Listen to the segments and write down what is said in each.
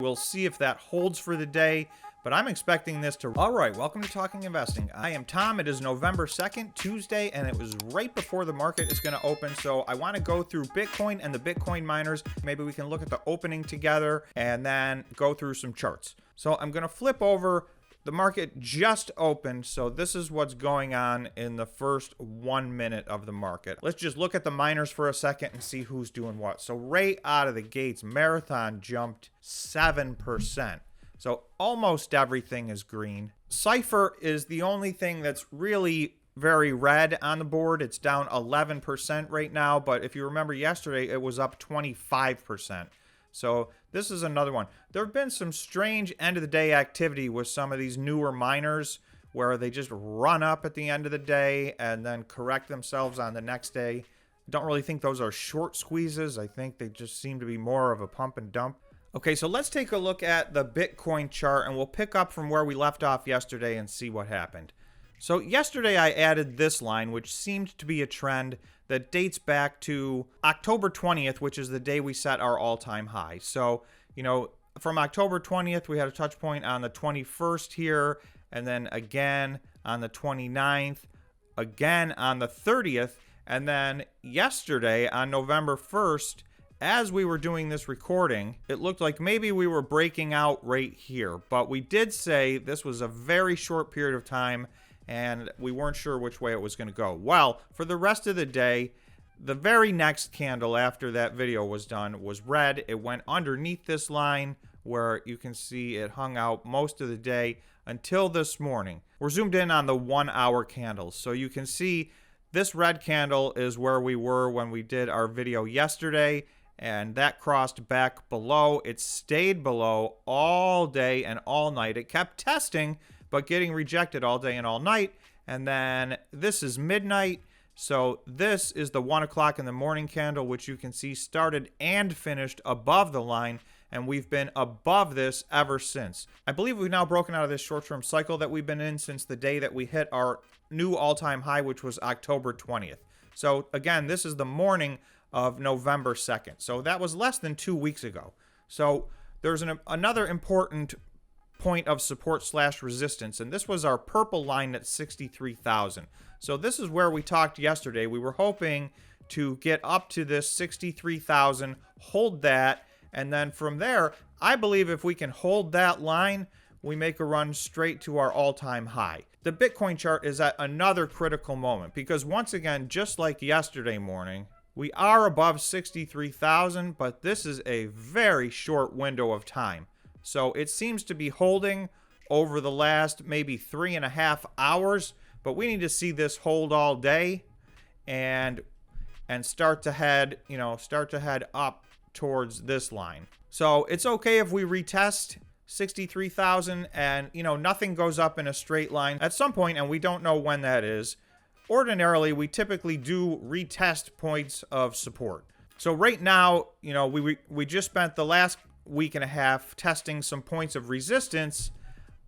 We'll see if that holds for the day, but I'm expecting this to... All right, welcome to Talking Investing. I am Tom. It is November 2nd, Tuesday, and it was right before the market is going to open, so I want to go through Bitcoin and the Bitcoin miners. Maybe we can look at the opening together and then go through some charts. So I'm going to flip over. The market just opened, so this is what's going on in the first 1 minute of the market. Let's just look at the miners for a second and see who's doing what. So right out of the gates, Marathon jumped 7%. So almost everything is green. Cypher is the only thing that's really very red on the board. It's down 11% right now, but if you remember yesterday, it was up 25%. So this is another one. There have been some strange end of the day activity with some of these newer miners where they just run up at the end of the day and then correct themselves on the next day. Don't really think those are short squeezes. I think they just seem to be more of a pump and dump. Okay, so let's take a look at the Bitcoin chart and we'll pick up from where we left off yesterday and see what happened. So yesterday I added this line, which seemed to be a trend that dates back to October 20th, which is the day we set our all-time high. So, you know, from October 20th, we had a touch point on the 21st here, and then again on the 29th, again on the 30th, and then yesterday on November 1st, as we were doing this recording, it looked like maybe we were breaking out right here. But we did say this was a very short period of time, and we weren't sure which way it was going to go. Well, for the rest of the day, the very next candle after that video was done was red. It went underneath this line where you can see it hung out most of the day until this morning. We're zoomed in on the 1 hour candles. So you can see this red candle is where we were when we did our video yesterday, and that crossed back below. It stayed below all day and all night. It kept testing, but getting rejected all day and all night. And then this is midnight. So this is the 1 o'clock in the morning candle, which you can see started and finished above the line. And we've been above this ever since. I believe we've now broken out of this short-term cycle that we've been in since the day that we hit our new all-time high, which was October 20th. So again, this is the morning of November 2nd. So that was less than 2 weeks ago. So there's another important point of support / resistance, and this was our purple line at 63,000. So this is where we talked yesterday. We were hoping to get up to this 63,000, hold that, and then from there, I believe if we can hold that line, we make a run straight to our all-time high. The Bitcoin chart is at another critical moment because once again, just like yesterday morning, we are above 63,000, but this is a very short window of time. So it seems to be holding over the last maybe 3.5 hours, but we need to see this hold all day and start to head up towards this line. So it's okay if we retest 63,000 and, nothing goes up in a straight line at some point, and we don't know when that is. Ordinarily, we typically do retest points of support. So right now, we just spent the last week and a half testing some points of resistance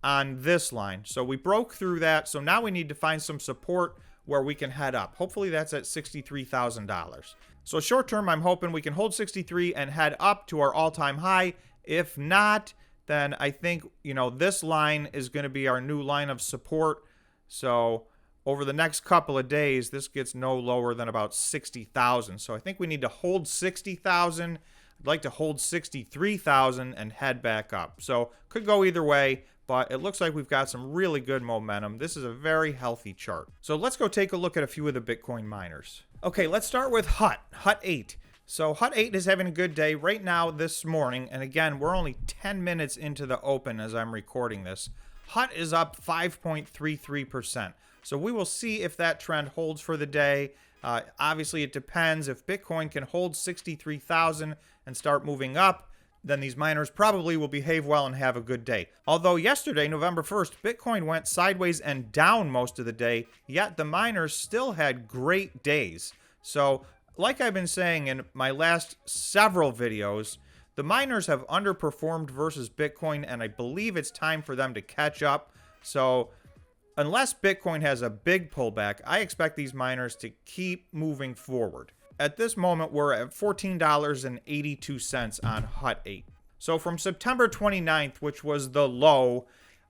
on this line. So we broke through that. So now we need to find some support where we can head up. Hopefully that's at $63,000. So short term, I'm hoping we can hold 63 and head up to our all-time high. If not, then I think, this line is going to be our new line of support. So over the next couple of days, this gets no lower than about 60,000. So I think we need to hold 60,000. I'd like to hold 63,000 and head back up. So could go either way, but it looks like we've got some really good momentum. This is a very healthy chart. So let's go take a look at a few of the Bitcoin miners. Okay, let's start with HUT 8. So HUT 8 is having a good day right now this morning. And again, we're only 10 minutes into the open as I'm recording this. HUT is up 5.33%. So we will see if that trend holds for the day. Obviously, it depends. If Bitcoin can hold 63,000 and start moving up, then these miners probably will behave well and have a good day. Although yesterday, November 1st, Bitcoin went sideways and down most of the day, yet the miners still had great days. So, like I've been saying in my last several videos, the miners have underperformed versus Bitcoin, and I believe it's time for them to catch up. So, unless Bitcoin has a big pullback, I expect these miners to keep moving forward. At this moment, we're at $14.82 on HUT 8. So from September 29th, which was the low,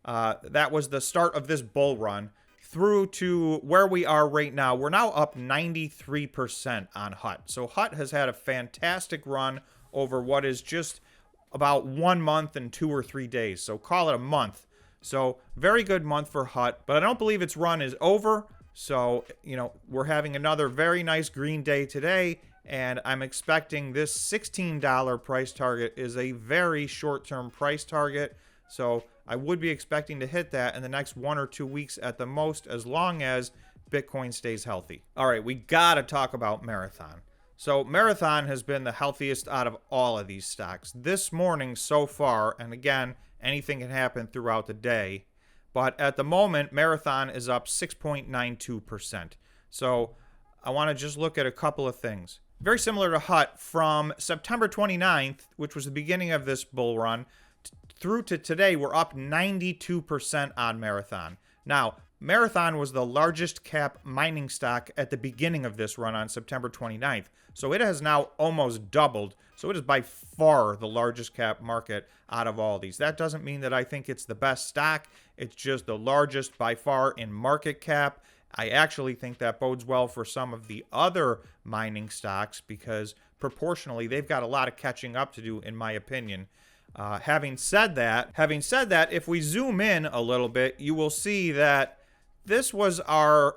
that was the start of this bull run, through to where we are right now, we're now up 93% on HUT. So HUT has had a fantastic run over what is just about 1 month and 2 or 3 days. So call it a month. So very good month for HUT, but I don't believe its run is over. So, we're having another very nice green day today, and I'm expecting this $16 price target is a very short-term price target. So I would be expecting to hit that in the next 1 or 2 weeks at the most, as long as Bitcoin stays healthy. All right, we got to talk about Marathon. So Marathon has been the healthiest out of all of these stocks this morning so far. And again, anything can happen throughout the day. But at the moment, Marathon is up 6.92%. So I want to just look at a couple of things. Very similar to HUT, from September 29th, which was the beginning of this bull run, through to today, we're up 92% on Marathon. Now, Marathon was the largest cap mining stock at the beginning of this run on September 29th. So it has now almost doubled. So it is by far the largest cap market out of all these. That doesn't mean that I think it's the best stock. It's just the largest by far in market cap. I actually think that bodes well for some of the other mining stocks because proportionally they've got a lot of catching up to do, in my opinion. Having said that, if we zoom in a little bit, you will see that this was our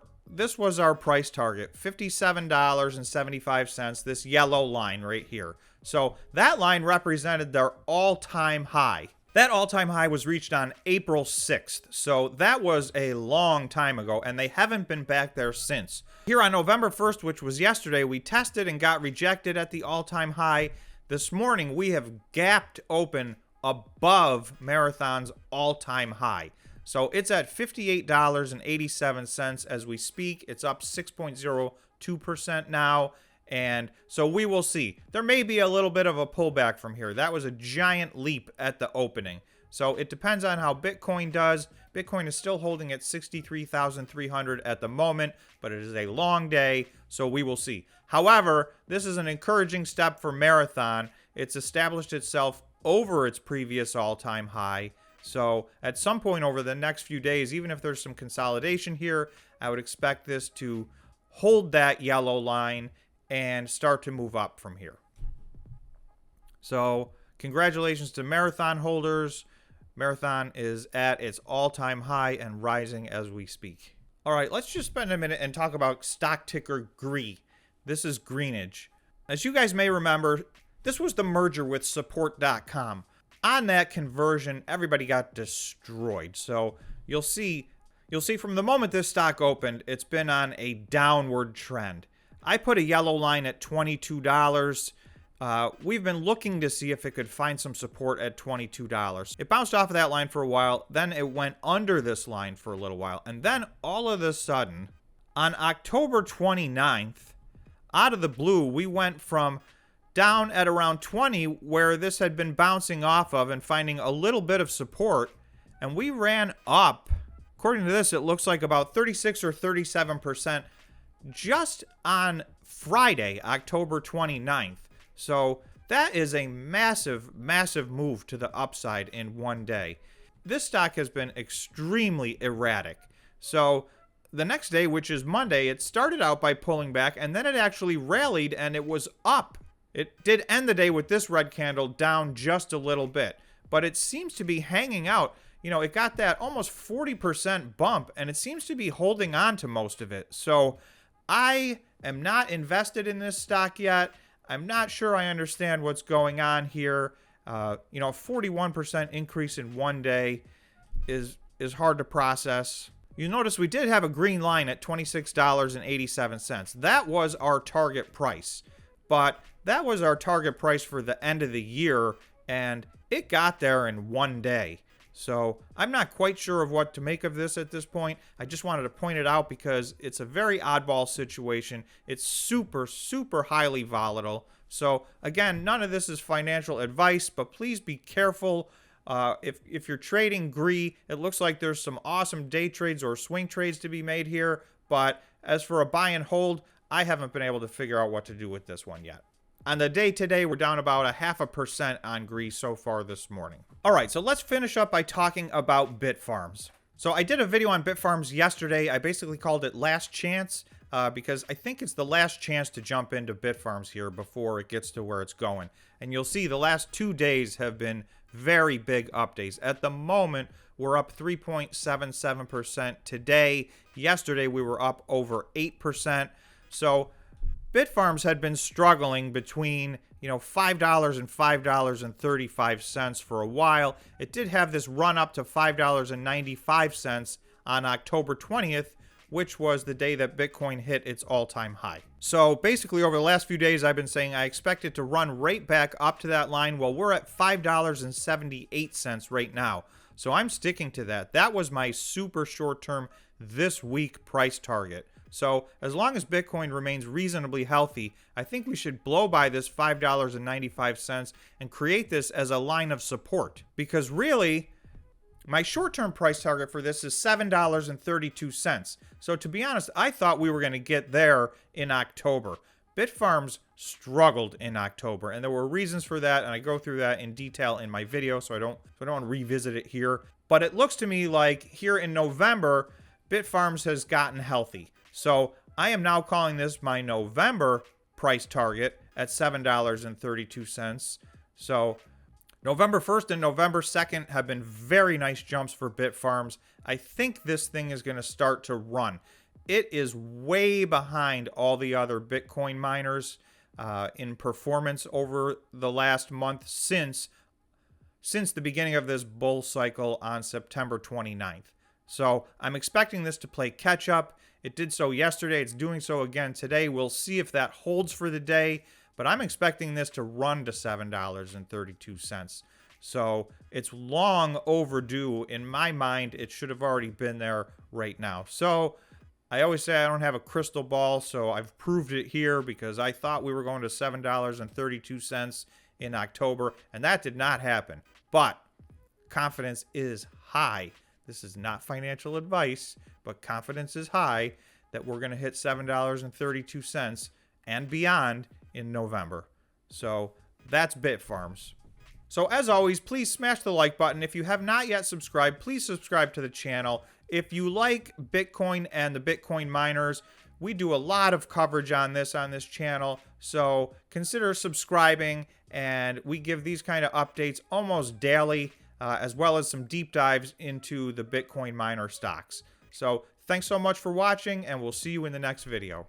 price target, $57.75, this yellow line right here. So that line represented their all-time high. That all-time high was reached on April 6th. So that was a long time ago, and they haven't been back there since. Here on November 1st, which was yesterday, we tested and got rejected at the all-time high. This morning, we have gapped open above Marathon's all-time high. So it's at $58.87 as we speak. It's up 6.02% now. And so we will see. There may be a little bit of a pullback from here. That was a giant leap at the opening. So it depends on how Bitcoin does. Bitcoin is still holding at 63,300 at the moment, but it is a long day, so we will see. However, this is an encouraging step for Marathon. It's established itself over its previous all-time high. So at some point over the next few days, even if there's some consolidation here, I would expect this to hold that yellow line and start to move up from here. So congratulations to Marathon holders. Marathon is at its all-time high and rising as we speak. All right, let's just spend a minute and talk about stock ticker GREE. This is Greenage. As you guys may remember, this was the merger with support.com. On that conversion, everybody got destroyed. So you'll see from the moment this stock opened, it's been on a downward trend. I put a yellow line at $22. We've been looking to see if it could find some support at $22. It bounced off of that line for a while, then it went under this line for a little while, and then all of a sudden, on October 29th, out of the blue, we went from down at around 20, where this had been bouncing off of and finding a little bit of support, and we ran up. According to this, it looks like about 36 or 37% just on Friday, October 29th. So that is a massive, massive move to the upside in one day. This stock has been extremely erratic. So the next day, which is Monday, it started out by pulling back, and then it actually rallied and it was up. It did end the day with this red candle down just a little bit, but it seems to be hanging out. It got that almost 40% bump, and it seems to be holding on to most of it. So I am not invested in this stock yet. I'm not sure I understand what's going on here. A 41% increase in one day is hard to process. You notice we did have a green line at $26.87. That was our target price. But that was our target price for the end of the year, and it got there in one day. So I'm not quite sure of what to make of this at this point. I just wanted to point it out because it's a very oddball situation. It's super, super highly volatile. So again, none of this is financial advice, but please be careful. If you're trading GREE, it looks like there's some awesome day trades or swing trades to be made here. But as for a buy and hold, I haven't been able to figure out what to do with this one yet. On the day today, we're down about 0.5% on GREE so far this morning. All right, so let's finish up by talking about Bitfarms. So I did a video on Bitfarms yesterday. I basically called it Last Chance because I think it's the last chance to jump into Bitfarms here before it gets to where it's going. And you'll see the last 2 days have been very big updates. At the moment, we're up 3.77% today. Yesterday, we were up over 8%. So Bitfarms had been struggling between, $5 and $5.35 for a while. It did have this run up to $5.95 on October 20th, which was the day that Bitcoin hit its all-time high. So basically over the last few days, I've been saying I expect it to run right back up to that line. Well, we're at $5.78 right now. So I'm sticking to that. That was my super short-term this week price target. So as long as Bitcoin remains reasonably healthy, I think we should blow by this $5.95 and create this as a line of support. Because really, my short-term price target for this is $7.32. So to be honest, I thought we were going to get there in October. Bitfarms struggled in October, and there were reasons for that, and I go through that in detail in my video, so I don't want to revisit it here. But it looks to me like here in November, Bitfarms has gotten healthy. So I am now calling this my November price target at $7.32. So November 1st and November 2nd have been very nice jumps for Bitfarms. I think this thing is going to start to run. It is way behind all the other Bitcoin miners in performance over the last month since the beginning of this bull cycle on September 29th. So I'm expecting this to play catch up. It did so yesterday. It's doing so again today. We'll see if that holds for the day, but I'm expecting this to run to $7.32. So it's long overdue. In my mind, it should have already been there right now. So I always say I don't have a crystal ball, so I've proved it here because I thought we were going to $7.32 in October, and that did not happen. But confidence is high. This is not financial advice, but confidence is high that we're going to hit $7.32 and beyond in November. So that's Bitfarms. So as always, please smash the like button. If you have not yet subscribed, please subscribe to the channel. If you like Bitcoin and the Bitcoin miners, we do a lot of coverage on this channel. So consider subscribing, and we give these kind of updates almost daily, as well as some deep dives into the Bitcoin miner stocks. So thanks so much for watching, and we'll see you in the next video.